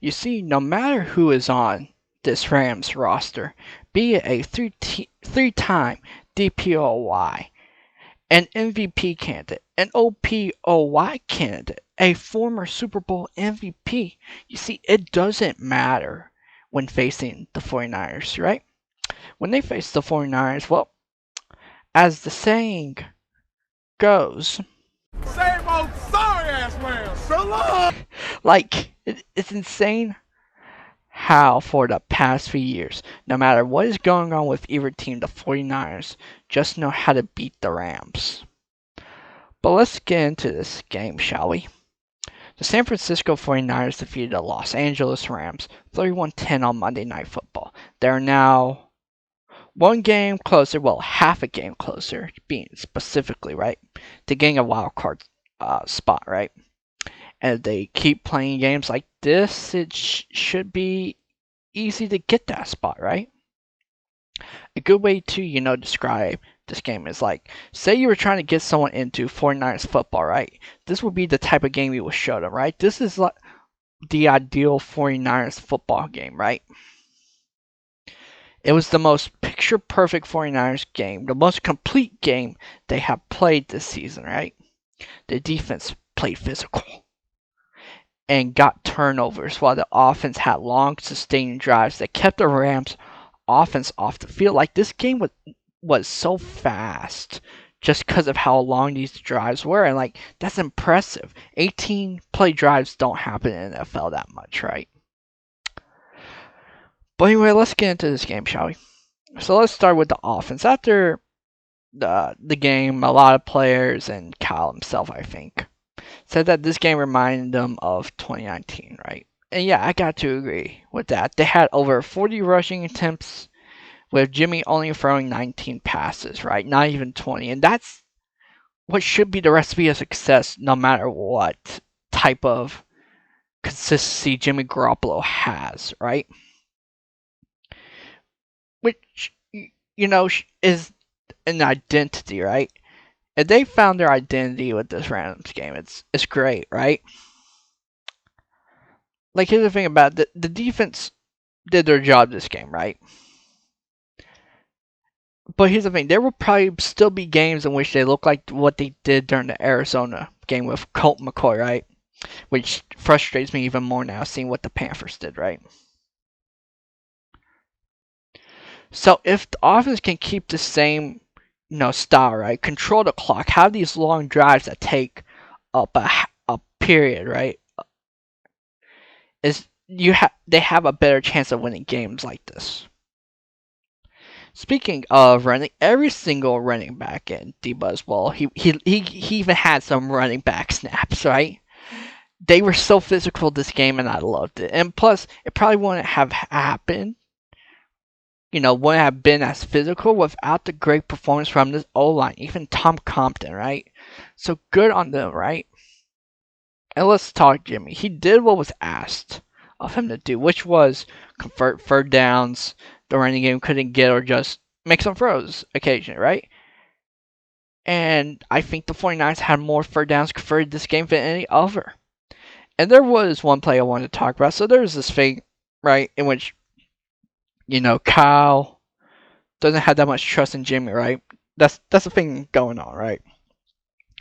You see, no matter who is on this Rams roster, be it a three-time DPOY, an MVP candidate, an OPOY candidate, a former Super Bowl MVP, you see, it doesn't matter when facing the 49ers, right? When they face the 49ers, well, as the saying goes, same old sorry ass man. So long. like, it's insane how for the past few years, no matter what is going on with either team, the 49ers just know how to beat the Rams. But let's get into this game, shall we? The San Francisco 49ers defeated the Los Angeles Rams 31-10 on Monday Night Football. They're now one game closer, well, half a game closer, being specifically, right, to getting a wild card spot, right? And if they keep playing games like this, it should be easy to get that spot, right? A good way to, describe this game is like, say you were trying to get someone into 49ers football, right? This would be the type of game you would show them, right? This is like the ideal 49ers football game, right? It was the most picture-perfect 49ers game, the most complete game they have played this season, right? The defense played physical and got turnovers while the offense had long, sustaining drives that kept the Rams' offense off the field. Like, this game was so fast just because of how long these drives were, and like, that's impressive. 18 play drives don't happen in the NFL that much, right? But anyway, let's get into this game, shall we? So let's start with the offense. After the game, a lot of players, and Kyle himself, I think, said that this game reminded them of 2019, right? And yeah, I got to agree with that. They had over 40 rushing attempts, with Jimmy only throwing 19 passes, right? Not even 20. And that's what should be the recipe of success, no matter what type of consistency Jimmy Garoppolo has, right? Which, is an identity, right? If they found their identity with this Rams game, it's great, right? Like, here's the thing about it. The defense did their job this game, right? But here's the thing. There will probably still be games in which they look like what they did during the Arizona game with Colt McCoy, right? Which frustrates me even more now, seeing what the Panthers did, right? So if the offense can keep the same, style, right? Control the clock, have these long drives that take up a period, right? They have a better chance of winning games like this. Speaking of running, every single running back in Debo as well, he even had some running back snaps, right? They were so physical this game, and I loved it. And plus, it probably wouldn't have happened, wouldn't have been as physical without the great performance from this O-line, even Tom Compton, right? So good on them, right? And let's talk Jimmy. He did what was asked of him to do, which was convert third downs the running game couldn't get, or just make some throws occasionally, right? And I think the 49ers had more third downs converted this game than any other. And there was one play I wanted to talk about. So there's this thing, right, in which, Kyle doesn't have that much trust in Jimmy, right? That's the thing going on, right?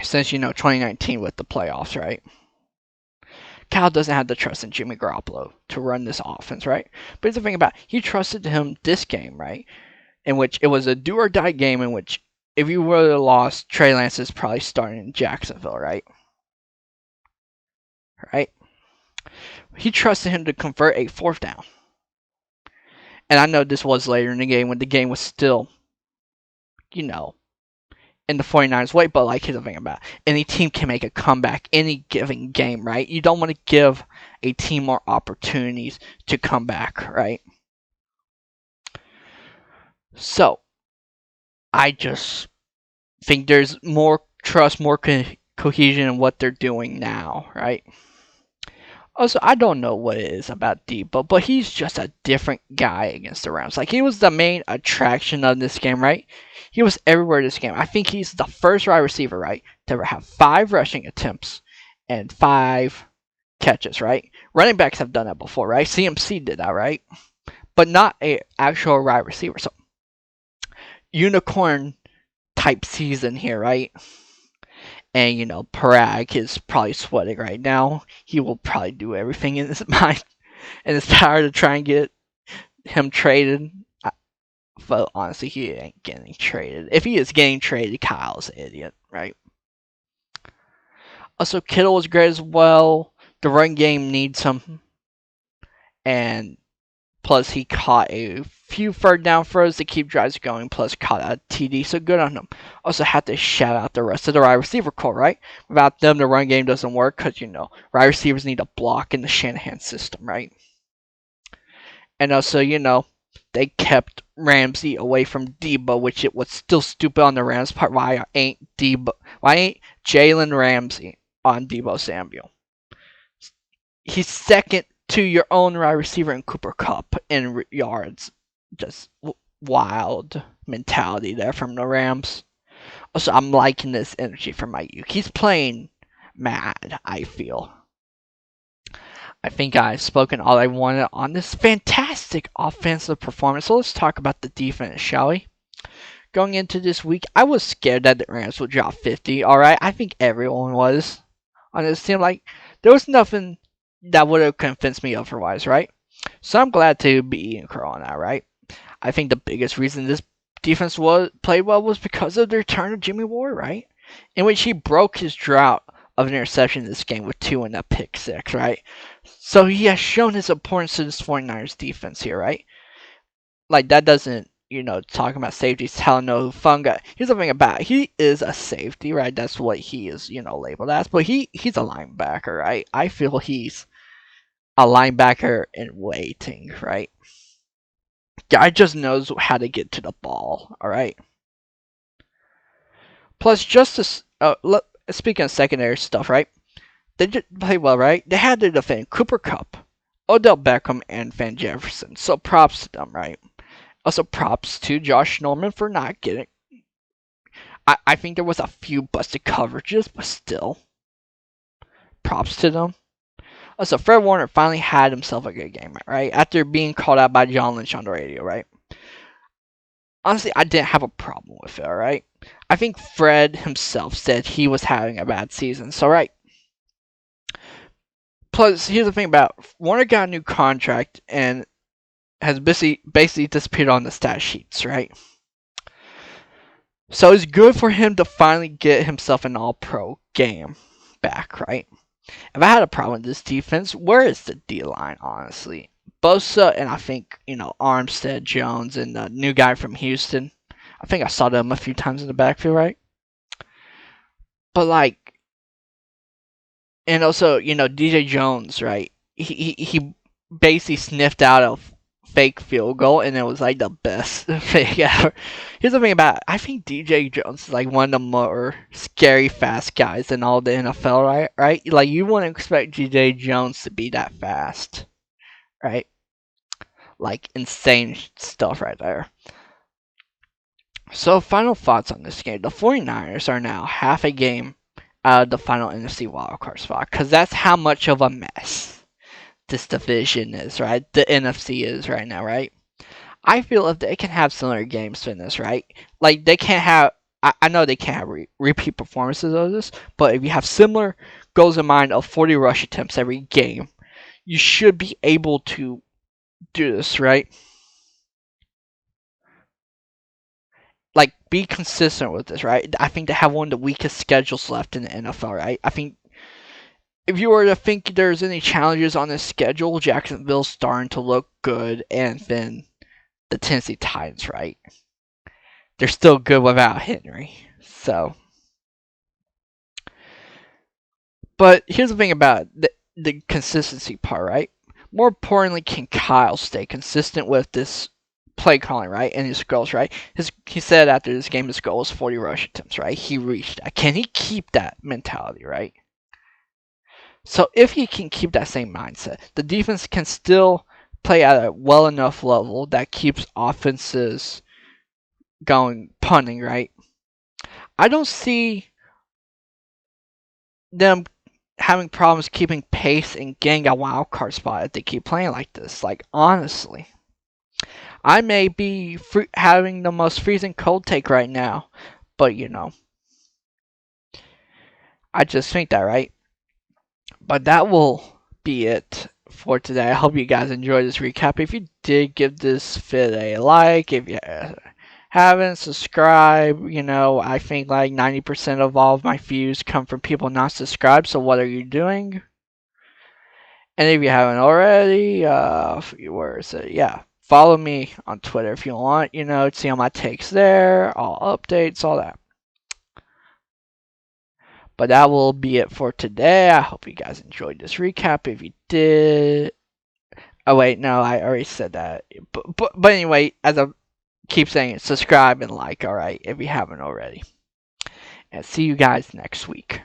Since, 2019 with the playoffs, right? Kyle doesn't have the trust in Jimmy Garoppolo to run this offense, right? But here's the thing about it. He trusted him this game, right? In which it was a do or die game, in which if you would have lost, Trey Lance is probably starting in Jacksonville, right? Right? He trusted him to convert a fourth down. And I know this was later in the game when the game was still, in the 49ers way, but like, here's the thing about it. Any team can make a comeback any given game, right? You don't want to give a team more opportunities to come back, right? So, I just think there's more trust, more cohesion in what they're doing now, right? Also, I don't know what it is about Debo, but he's just a different guy against the Rams. Like, he was the main attraction of this game, right? He was everywhere this game. I think he's the first wide receiver, right, to ever have 5 rushing attempts and 5 catches, right? Running backs have done that before, right? CMC did that, right? But not a actual wide receiver. So unicorn type season here, right? And Parag is probably sweating right now. He will probably do everything in his mind and is tired of trying to get him traded. But honestly, he ain't getting traded. If he is getting traded, Kyle's an idiot, right? Also, Kittle was great as well. The run game needs him. And plus, he caught a few third down throws to keep drives going, plus caught a TD, so good on him. Also, had to shout out the rest of the wide receiver core, right? Without them, the run game doesn't work because, wide receivers need a block in the Shanahan system, right? And also, they kept Ramsey away from Debo, which it was still stupid on the Rams part. Why ain't Jalen Ramsey on Debo Samuel? He's second to your own wide receiver in Cooper Kupp in yards. Just wild mentality there from the Rams. Also, I'm liking this energy from Ayuk. He's playing mad, I feel. I think I've spoken all I wanted on this fantastic offensive performance. So let's talk about the defense, shall we? Going into this week, I was scared that the Rams would drop 50. All right, I think everyone was on this team. Like, there was nothing that would have convinced me otherwise, right? So I'm glad to be eating crow on that, right? I think the biggest reason this defense played well was because of the return of Jimmy Ward, right? In which he broke his drought of an interception in this game with 2 and a pick 6, right? So he has shown his importance to this 49ers defense here, right? Like, that doesn't, talking about safeties, telling no fun guy. Here's the thing about it. He is a safety, right? That's what he is, labeled as. But he's a linebacker, right? I feel he's a linebacker in waiting, right? Guy just knows how to get to the ball, all right? Plus, speaking of secondary stuff, right? They did play well, right? They had to defend Cooper Kupp, Odell Beckham, and Van Jefferson. So props to them, right? Also props to Josh Norman for not getting. I think there was a few busted coverages, but still, props to them. Also, Fred Warner finally had himself a good game, right? After being called out by John Lynch on the radio, right? Honestly, I didn't have a problem with it, alright? I think Fred himself said he was having a bad season, so right. Plus, here's the thing about Warner got a new contract and has basically disappeared on the stat sheets, right? So it's good for him to finally get himself an all-pro game back, right? If I had a problem with this defense, where is the D-line, honestly? Bosa and I think, Armstead, Jones, and the new guy from Houston. I think I saw them a few times in the backfield, right? But and also, DJ Jones, right? He basically sniffed out a fake field goal, and it was like the best fake ever. Here's the thing about it. I think DJ Jones is like one of the more scary fast guys in all the NFL, right? Right? Like, you wouldn't expect DJ Jones to be that fast, right? Like, insane stuff right there. So, final thoughts on this game. The 49ers are now half a game out of the final NFC wildcard spot, because that's how much of a mess this division is, right? The NFC is right now, right? I feel if they can have similar games in this, right? Like, they can't have. I know they can't have repeat performances of this, but if you have similar goals in mind of 40 rush attempts every game, you should be able to do this, right? Like, be consistent with this, right? I think they have one of the weakest schedules left in the NFL, right? I think if you were to think there's any challenges on this schedule, Jacksonville's starting to look good, and then the Tennessee Titans, right? They're still good without Henry. So, but here's the thing about the consistency part, right? More importantly, can Kyle stay consistent with this play calling, right? And his goals, right? He said after this game his goal was 40 rush attempts, right? He reached that. Can he keep that mentality, right? So if he can keep that same mindset, the defense can still play at a well enough level that keeps offenses punting, right? I don't see them having problems keeping pace and getting a wild card spot if they keep playing like this. Like, honestly, I may be having the most freezing cold take right now, but I just think that, right? But that will be it for today. I hope you guys enjoyed this recap. If you did, give this vid a like. If you haven't, subscribe. I think like 90% of all of my views come from people not subscribed, so what are you doing? And if you haven't already, where is it? Yeah, follow me on Twitter if you want, to see all my takes there, all updates, all that. But that will be it for today. I hope you guys enjoyed this recap. If you did, oh wait, no, I already said that. But anyway, as I keep saying it, subscribe and like, all right, if you haven't already. And see you guys next week.